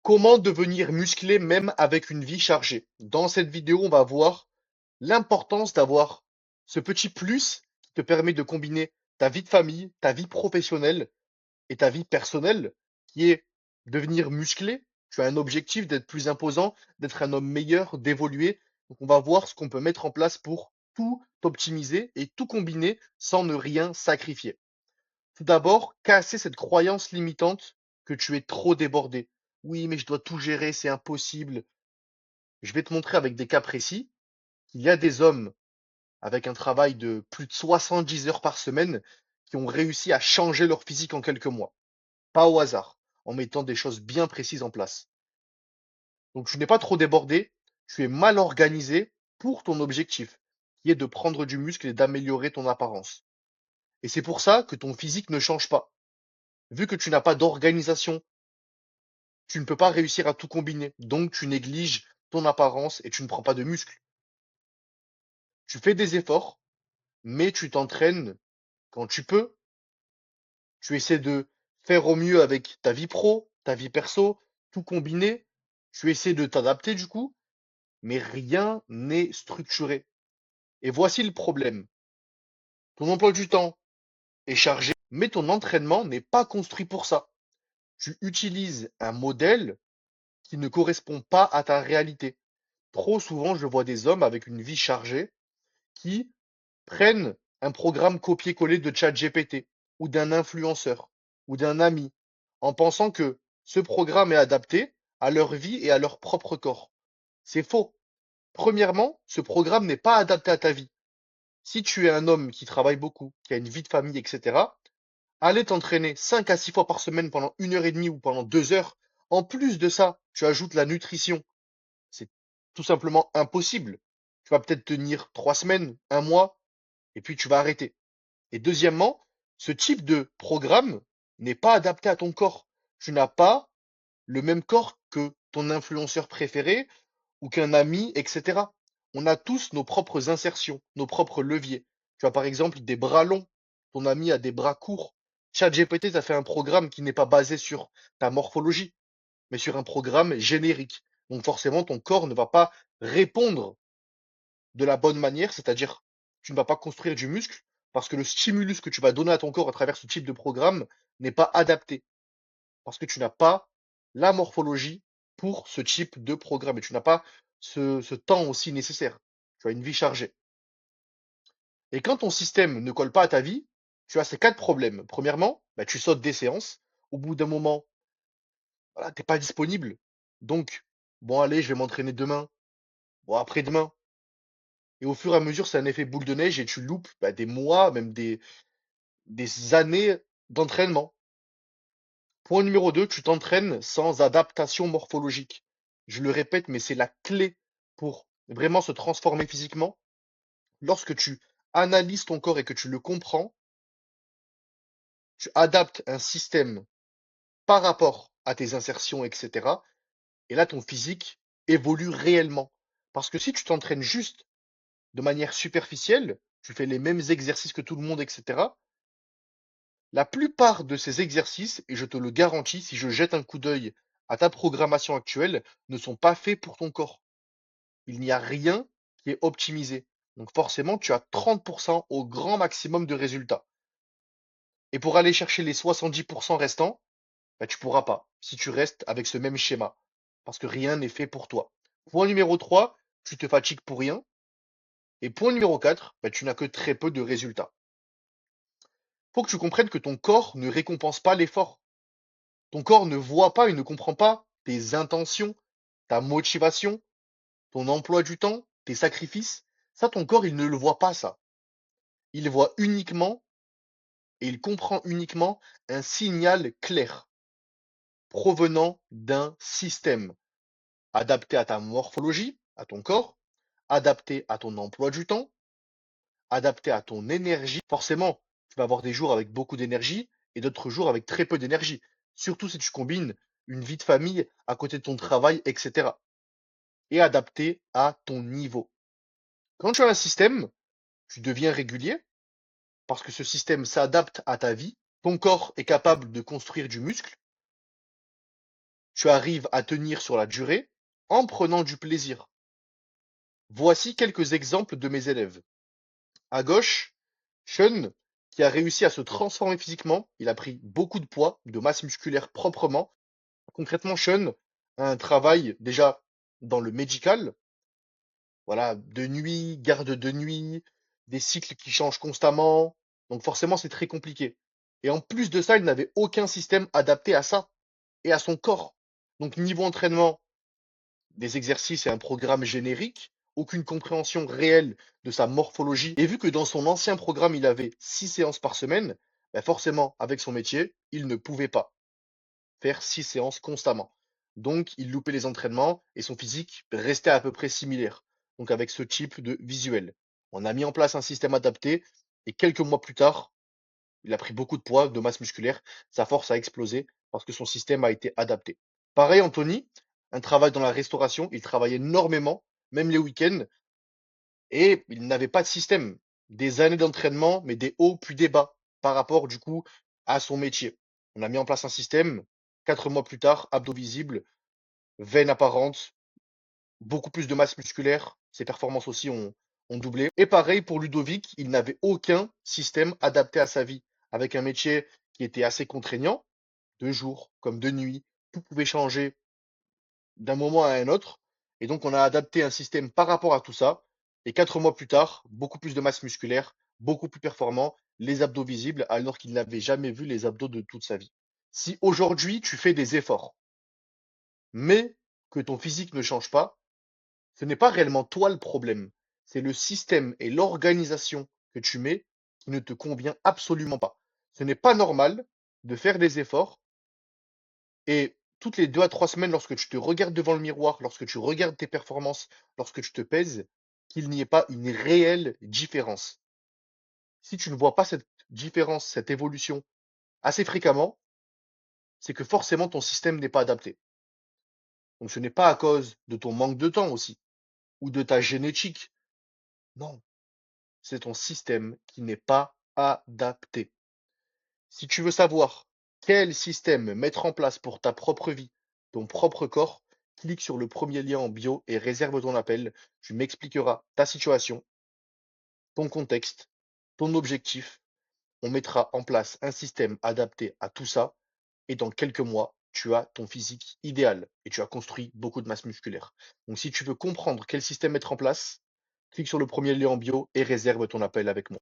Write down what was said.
Comment devenir musclé même avec une vie chargée? Dans cette vidéo, on va voir l'importance d'avoir ce petit plus qui te permet de combiner ta vie de famille, ta vie professionnelle et ta vie personnelle, qui est devenir musclé. Tu as un objectif d'être plus imposant, d'être un homme meilleur, d'évoluer. Donc, on va voir ce qu'on peut mettre en place pour tout optimiser et tout combiner sans ne rien sacrifier. Tout d'abord, casser cette croyance limitante que tu es trop débordé. Oui, mais je dois tout gérer, c'est impossible. Je vais te montrer avec des cas précis qu'il y a des hommes avec un travail de plus de 70 heures par semaine qui ont réussi à changer leur physique en quelques mois. Pas au hasard, en mettant des choses bien précises en place. Donc tu n'es pas trop débordé, tu es mal organisé pour ton objectif, qui est de prendre du muscle et d'améliorer ton apparence. Et c'est pour ça que ton physique ne change pas. Vu que tu n'as pas d'organisation, tu ne peux pas réussir à tout combiner. Donc tu négliges ton apparence et tu ne prends pas de muscle. Tu fais des efforts, mais tu t'entraînes quand tu peux. Tu essaies de faire au mieux avec ta vie pro, ta vie perso, tout combiner. Tu essaies de t'adapter du coup, mais rien n'est structuré. Et voici le problème. Ton emploi du temps est chargé, mais ton entraînement n'est pas construit pour ça. Tu utilises un modèle qui ne correspond pas à ta réalité. Trop souvent, je vois des hommes avec une vie chargée qui prennent un programme copié-collé de ChatGPT ou d'un influenceur ou d'un ami en pensant que ce programme est adapté à leur vie et à leur propre corps. C'est faux. Premièrement, ce programme n'est pas adapté à ta vie. Si tu es un homme qui travaille beaucoup, qui a une vie de famille, etc., aller t'entraîner 5 à 6 fois par semaine pendant 1 heure et demie ou pendant 2 heures, en plus de ça, tu ajoutes la nutrition. C'est tout simplement impossible. Tu vas peut-être tenir 3 semaines, un mois, et puis tu vas arrêter. Et deuxièmement, ce type de programme n'est pas adapté à ton corps. Tu n'as pas le même corps que ton influenceur préféré ou qu'un ami, etc. On a tous nos propres insertions, nos propres leviers. Tu as par exemple des bras longs, ton ami a des bras courts. ChatGPT t'a fait un programme qui n'est pas basé sur ta morphologie, mais sur un programme générique. Donc forcément, ton corps ne va pas répondre de la bonne manière, c'est-à-dire tu ne vas pas construire du muscle parce que le stimulus que tu vas donner à ton corps à travers ce type de programme n'est pas adapté, parce que tu n'as pas la morphologie pour ce type de programme et tu n'as pas ce temps aussi nécessaire. Tu as une vie chargée. Et quand ton système ne colle pas à ta vie, tu as ces quatre problèmes. Premièrement, bah, tu sautes des séances. Au bout d'un moment, voilà, t'es pas disponible. Donc, bon, allez, je vais m'entraîner demain. Bon, après-demain. Et au fur et à mesure, c'est un effet boule de neige et tu loupes bah, des mois, même des années d'entraînement. Point numéro 2, tu t'entraînes sans adaptation morphologique. Je le répète, mais c'est la clé pour vraiment se transformer physiquement. Lorsque tu analyses ton corps et que tu le comprends, tu adaptes un système par rapport à tes insertions, etc. Et là, ton physique évolue réellement. Parce que si tu t'entraînes juste de manière superficielle, tu fais les mêmes exercices que tout le monde, etc. La plupart de ces exercices, et je te le garantis, si je jette un coup d'œil à ta programmation actuelle, ne sont pas faits pour ton corps. Il n'y a rien qui est optimisé. Donc forcément, tu as 30% au grand maximum de résultats. Et pour aller chercher les 70% restants, bah, tu pourras pas si tu restes avec ce même schéma. Parce que rien n'est fait pour toi. Point numéro 3, tu te fatigues pour rien. Et point numéro 4, bah, tu n'as que très peu de résultats. Faut que tu comprennes que ton corps ne récompense pas l'effort. Ton corps ne voit pas et ne comprend pas tes intentions, ta motivation, ton emploi du temps, tes sacrifices. Ça, ton corps, il ne le voit pas, ça. Il voit uniquement et il comprend uniquement un signal clair provenant d'un système adapté à ta morphologie, à ton corps, adapté à ton emploi du temps, adapté à ton énergie. Forcément, tu vas avoir des jours avec beaucoup d'énergie et d'autres jours avec très peu d'énergie. Surtout si tu combines une vie de famille à côté de ton travail, etc. Et adapté à ton niveau. Quand tu as un système, tu deviens régulier parce que ce système s'adapte à ta vie. Ton corps est capable de construire du muscle. tu arrives à tenir sur la durée en prenant du plaisir. Voici quelques exemples de mes élèves. À gauche, Sean, qui a réussi à se transformer physiquement. Il a pris beaucoup de poids, de masse musculaire proprement. Concrètement, Sean a un travail déjà dans le médical, voilà, de nuit, garde de nuit, des cycles qui changent constamment. Donc forcément, c'est très compliqué. Et en plus de ça, il n'avait aucun système adapté à ça et à son corps. Donc niveau entraînement, des exercices et un programme générique, aucune compréhension réelle de sa morphologie. Et vu que dans son ancien programme, il avait 6 séances par semaine, bah forcément, avec son métier, il ne pouvait pas faire 6 séances constamment. Donc, il loupait les entraînements et son physique restait à peu près similaire. Donc, avec ce type de visuel. On a mis en place un système adapté et quelques mois plus tard, il a pris beaucoup de poids, de masse musculaire. Sa force a explosé parce que son système a été adapté. Pareil, Anthony, un travail dans la restauration. Il travaillait énormément, même les week-ends, et il n'avait pas de système. Des années d'entraînement, mais des hauts puis des bas par rapport du coup à son métier. On a mis en place un système. 4 mois plus tard, abdos visibles, veines apparentes, beaucoup plus de masse musculaire. Ses performances aussi ont doublé. Et pareil pour Ludovic, il n'avait aucun système adapté à sa vie, avec un métier qui était assez contraignant, de jour comme de nuit. Tout pouvait changer d'un moment à un autre. Et donc, on a adapté un système par rapport à tout ça. Et 4 mois plus tard, beaucoup plus de masse musculaire, beaucoup plus performant, les abdos visibles, alors qu'il n'avait jamais vu les abdos de toute sa vie. Si aujourd'hui, tu fais des efforts, mais que ton physique ne change pas, ce n'est pas réellement toi le problème. C'est le système et l'organisation que tu mets qui ne te convient absolument pas. Ce n'est pas normal de faire des efforts et toutes les 2 à 3 semaines, lorsque tu te regardes devant le miroir, lorsque tu regardes tes performances, lorsque tu te pèses, qu'il n'y ait pas une réelle différence. Si tu ne vois pas cette différence, cette évolution assez fréquemment, c'est que forcément ton système n'est pas adapté. Donc ce n'est pas à cause de ton manque de temps aussi, ou de ta génétique. Non, c'est ton système qui n'est pas adapté. Si tu veux savoir quel système mettre en place pour ta propre vie, ton propre corps, clique sur le premier lien en bio et réserve ton appel. Tu m'expliqueras ta situation, ton contexte, ton objectif. On mettra en place un système adapté à tout ça et dans quelques mois, tu as ton physique idéal et tu as construit beaucoup de masse musculaire. Donc si tu veux comprendre quel système mettre en place, clique sur le premier lien en bio et réserve ton appel avec moi.